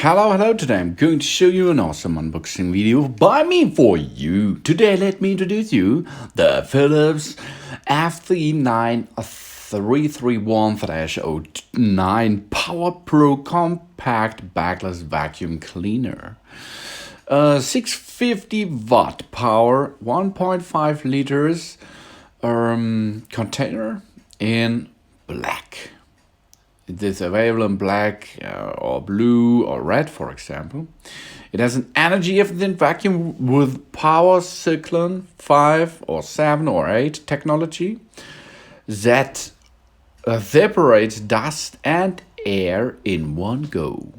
Hello, today I'm going to show you an awesome unboxing video by me for you. Today let me introduce you the Philips FC9331-09 PowerPro Compact Bagless Vacuum Cleaner. 650 watt power, 1.5 liters container in black. It is available in black or blue or red, for example. It has an energy-efficient vacuum with power cyclone 5 or 7 or 8 technology that separates dust and air in one go.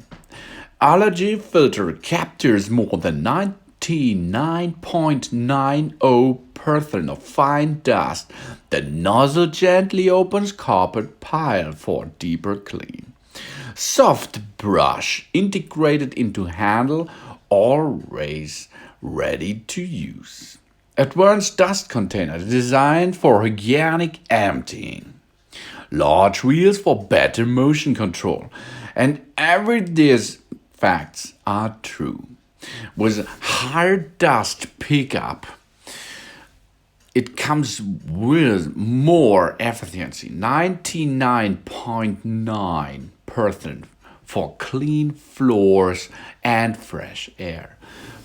Allergy Filter captures more than 99.90% of fine dust. The nozzle gently opens carpet pile for deeper clean. Soft brush integrated into handle, always ready to use. Advanced dust container designed for hygienic emptying. Large wheels for better motion control. And these facts are true. With higher dust pickup, it comes with more efficiency, 99.9% for clean floors and fresh air.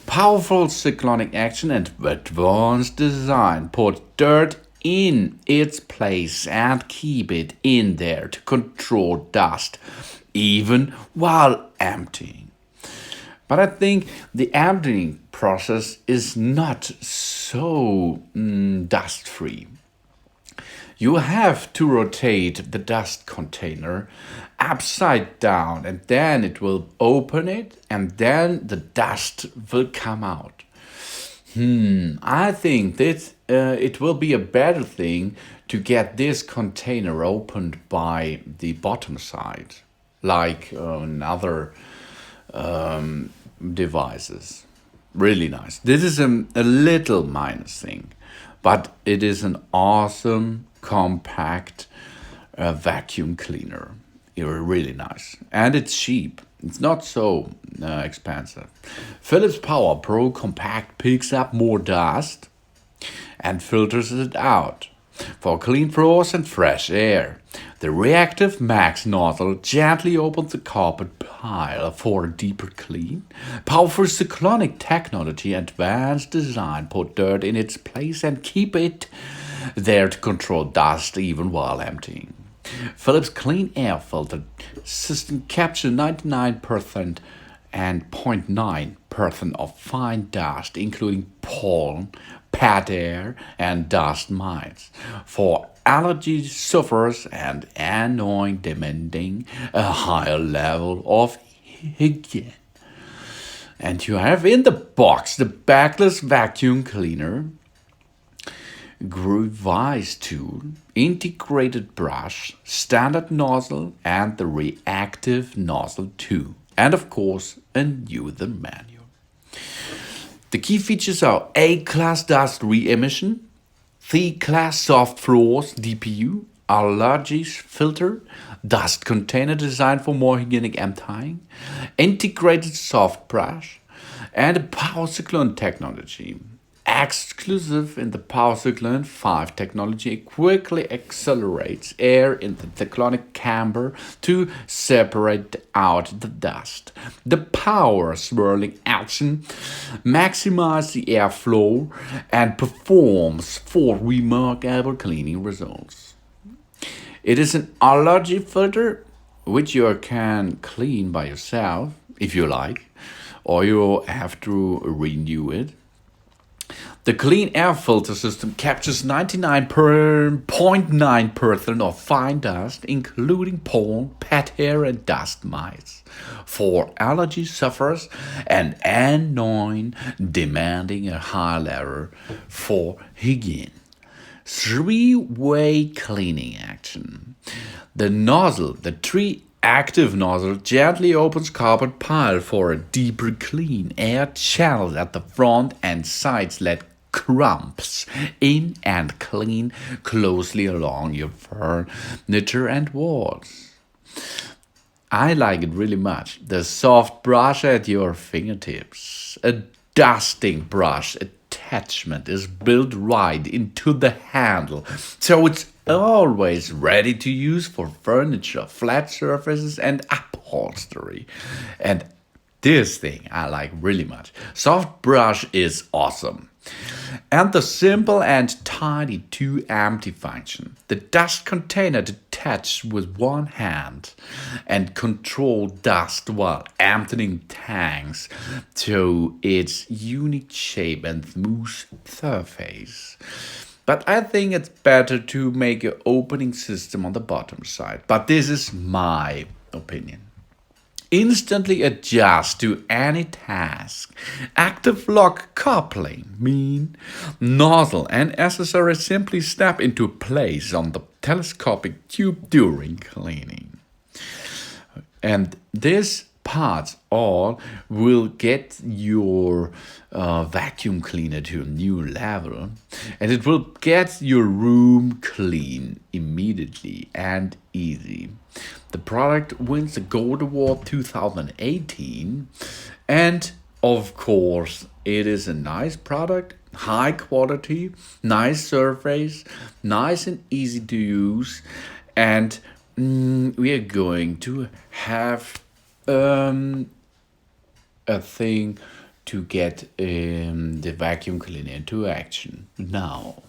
Powerful cyclonic action and advanced design put dirt in its place and keep it in there to control dust, even while emptying. But I think the emptying process is not so dust-free. You have to rotate the dust container upside down, and then it will open it, and then the dust will come out. I think that it will be a better thing to get this container opened by the bottom side, like another devices. Really nice. This is a little minus thing, but it is an awesome compact vacuum cleaner. It's really nice, and it's cheap. It's not so expensive. Philips PowerPro Compact picks up more dust and filters it out for clean floors and fresh air. The reactive max nozzle gently opens the carpet pile for a deeper clean. Powerful cyclonic technology, advanced design put dirt in its place and keep it there to control dust even while emptying. Philips clean air filter system captures 99% and 0.9% of fine dust, including pollen, pet air, and dust mites, for allergy sufferers and annoying demanding a higher level of hygiene. And you have in the box the backless vacuum cleaner, revised tool, integrated brush, standard nozzle, and the reactive nozzle too. And of course, a user manual. The key features are A-class dust re-emission, C-class soft floors DPU, Allergy Filter, dust container designed for more hygienic emptying, integrated soft brush, and a power cyclone technology. Exclusive in the power cyclone 5 technology, it quickly accelerates air in the cyclonic chamber to separate out the dust. The power swirling action maximizes the airflow and performs 4 remarkable cleaning results. It is an allergy filter which you can clean by yourself if you like, or you have to renew it. The clean air filter system captures 99.9% of fine dust, including pollen, pet hair, and dust mites, for allergy sufferers and annoying demanding a high level for hygiene. 3-way cleaning action. The nozzle, the active nozzle gently opens carpet pile for a deeper clean. Air channels at the front and sides let crumbs in and clean closely along your furniture and walls. I like it really much. The soft brush at your fingertips. A dusting brush attachment is built right into the handle, so it's always ready to use for furniture, flat surfaces, and upholstery. And this thing I like really much. Soft brush is awesome. And the simple and tidy to empty function. The dust container detached with one hand and control dust while emptying tanks to its unique shape and smooth surface. But I think it's better to make an opening system on the bottom side. But this is my opinion. Instantly adjust to any task. Active lock coupling mean nozzle and accessory simply snap into place on the telescopic tube during cleaning. And these parts all will get your vacuum cleaner to a new level, and it will get your room clean immediately and easy. The product wins the Gold Award 2018, and of course it is a nice product, high quality, nice surface, nice and easy to use, and we are going to have a thing to get the vacuum cleaner into action now.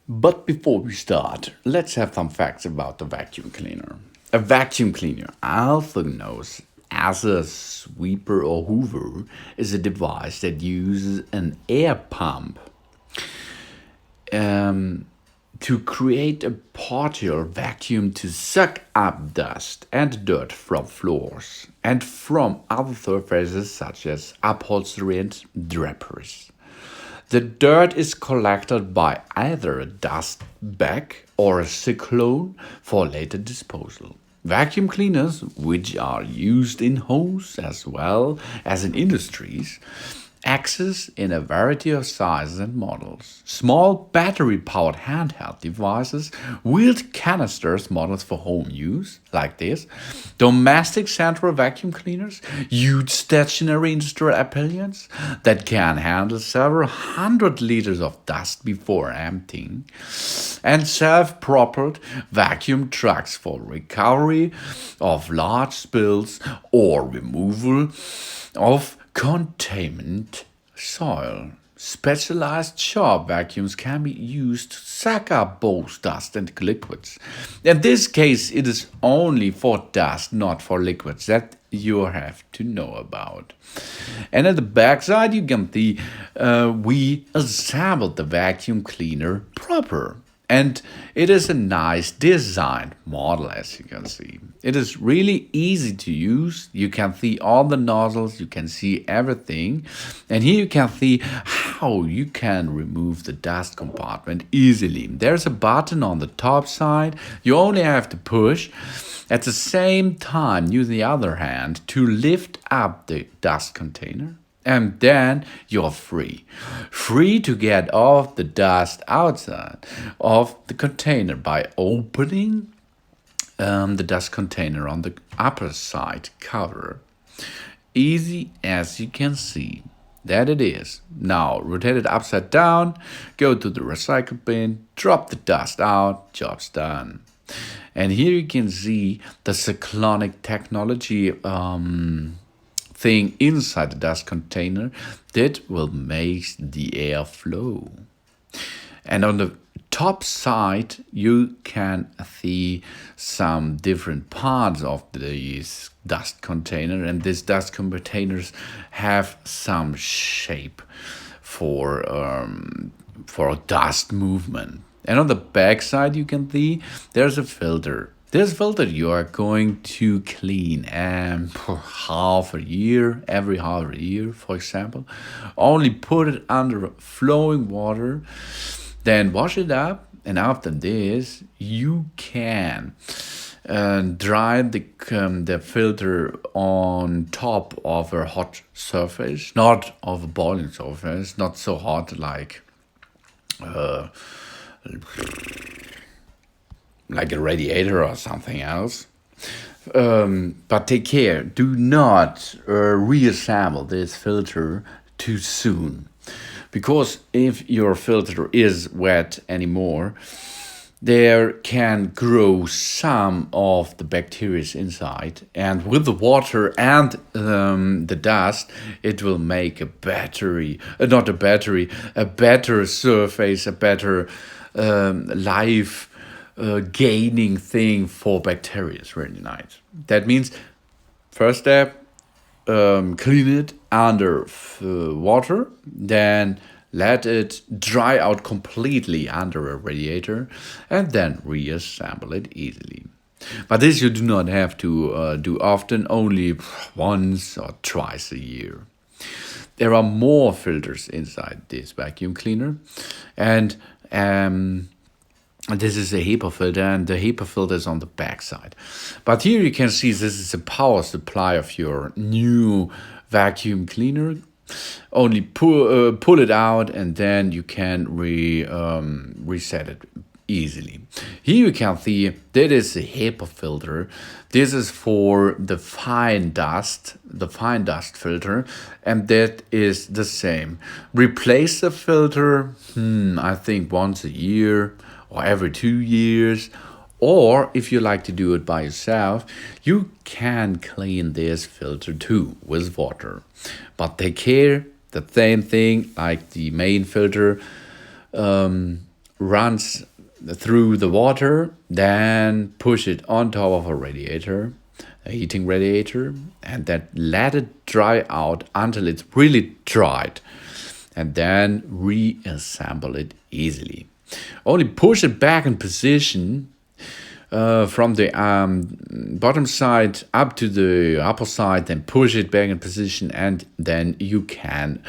But before we start, let's have some facts about the vacuum cleaner. A vacuum cleaner, also known as a sweeper or hoover, is a device that uses an air pump to create a partial vacuum to suck up dust and dirt from floors and from other surfaces such as upholstery and draperies. The dirt is collected by either a dust bag or a cyclone for later disposal. Vacuum cleaners, which are used in homes as well as in industries, exist in a variety of sizes and models. Small battery-powered handheld devices, wheeled canisters models for home use, like this, domestic central vacuum cleaners, huge stationary industrial appliances that can handle several hundred liters of dust before emptying, and self-propelled vacuum trucks for recovery of large spills or removal of contaminated soil. Specialized shop vacuums can be used to suck up both dust and liquids. In this case, it is only for dust, not for liquids, that you have to know about. And at the back side, you can see we assembled the vacuum cleaner proper. And it is a nice designed model, as you can see. It is really easy to use. You can see all the nozzles, you can see everything. And here you can see how you can remove the dust compartment easily. There's a button on the top side. You only have to push. At the same time, use the other hand to lift up the dust container. And then you're free. Free to get off the dust outside of the container by opening the dust container on the upper side cover. Easy as you can see. That it is. Now rotate it upside down, go to the recycle bin, drop the dust out, job's done. And here you can see the cyclonic technology thing inside the dust container that will make the air flow. And on the top side, you can see some different parts of this dust container, and these dust containers have some shape for dust movement. And on the back side, you can see there's a filter. This filter you are going to clean for half a year, every half a year, for example. Only put it under flowing water, then wash it up, and after this you can dry the filter on top of a hot surface, not of a boiling surface, not so hot like a radiator or something else. But take care, do not reassemble this filter too soon. Because if your filter is wet anymore, there can grow some of the bacteria inside, and with the water and the dust, it will make a better surface, a better life gaining thing for bacteria. It's really nice. That means, first step, clean it under water, then let it dry out completely under a radiator, and then reassemble it easily. But this you do not have to do often, only once or twice a year. There are more filters inside this vacuum cleaner, and this is a Hepa filter, and the Hepa filter is on the back side. But here you can see this is the power supply of your new vacuum cleaner. Only pull it out, and then you can reset it easily. Here you can see that is a Hepa filter. This is for the fine dust filter, and that is the same. Replace the filter, I think once a year or every 2 years. Or if you like to do it by yourself, you can clean this filter too with water. But take care, the same thing like the main filter runs through the water, then push it on top of a radiator, a heating radiator, and then let it dry out until it's really dried, and then reassemble it easily. Only push it back in position from the bottom side up to the upper side, then push it back in position, and then you can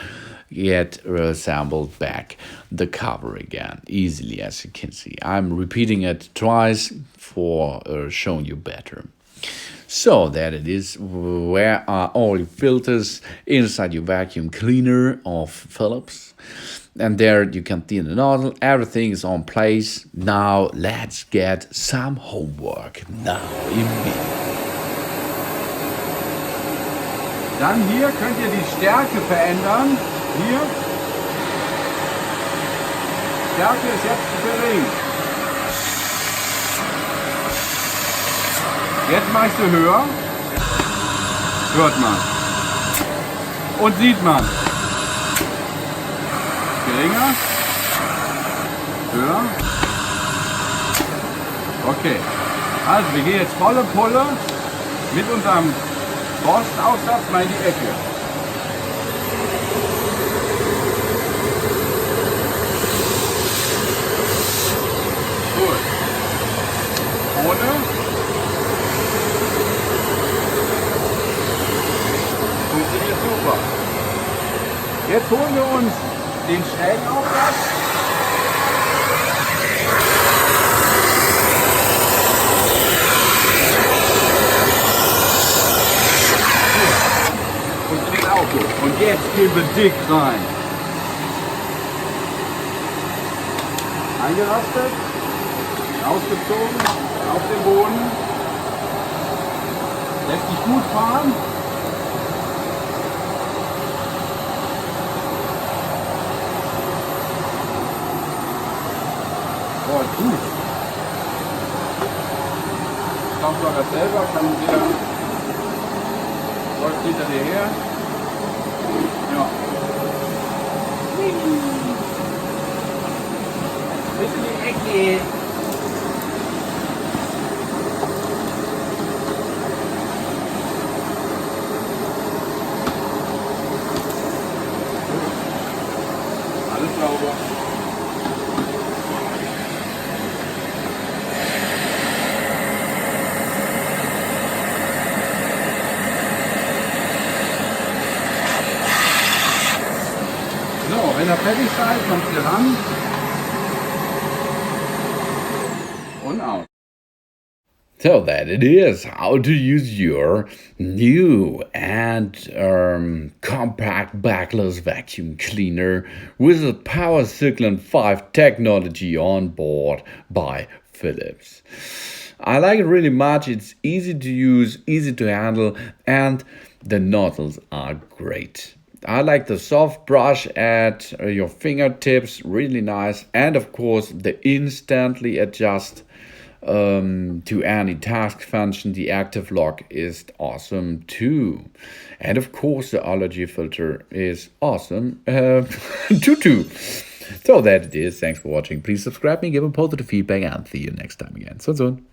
get assembled back the cover again easily, as you can see. I'm repeating it twice for showing you better. So that it is, where are all your filters inside your vacuum cleaner of Philips. And there you can see the nozzle, everything is on place. Now let's get some homework now immediately. Dann hier könnt ihr die Stärke verändern. Hier. Stärke ist jetzt gering. Jetzt mache ich sie höher. Hört man. Und sieht man. Geringer. Höher. Okay. Also wir gehen jetzt volle Pulle mit unserem Borstenaufsatz mal in die Ecke. Gut. Ohne. Funktioniert super. Jetzt holen wir uns den schrägen Aufsatz. Funktioniert auch gut. Und jetzt gehen wir dick rein. Eingerastet, ausgezogen, auf den Boden. Lässt sich gut fahren. Oh, gut. Staubsauger selber kann der läuft hinter dir her. Ja. Bis in die Ecke. Alles sauber. So, wenn ihr fertig seid, kommt ihr ran und out. So that it is how to use your new and compact backless vacuum cleaner with a Power Cyclone 5 technology on board by Philips. I like it really much. It's easy to use, easy to handle, and the nozzles are great. I like the soft brush at your fingertips, really nice. And of course, the instantly adjust to any task function. The active lock is awesome too. And of course, the allergy filter is awesome too. So that it is. Thanks for watching. Please subscribe me, give a positive feedback, and see you next time again. So soon.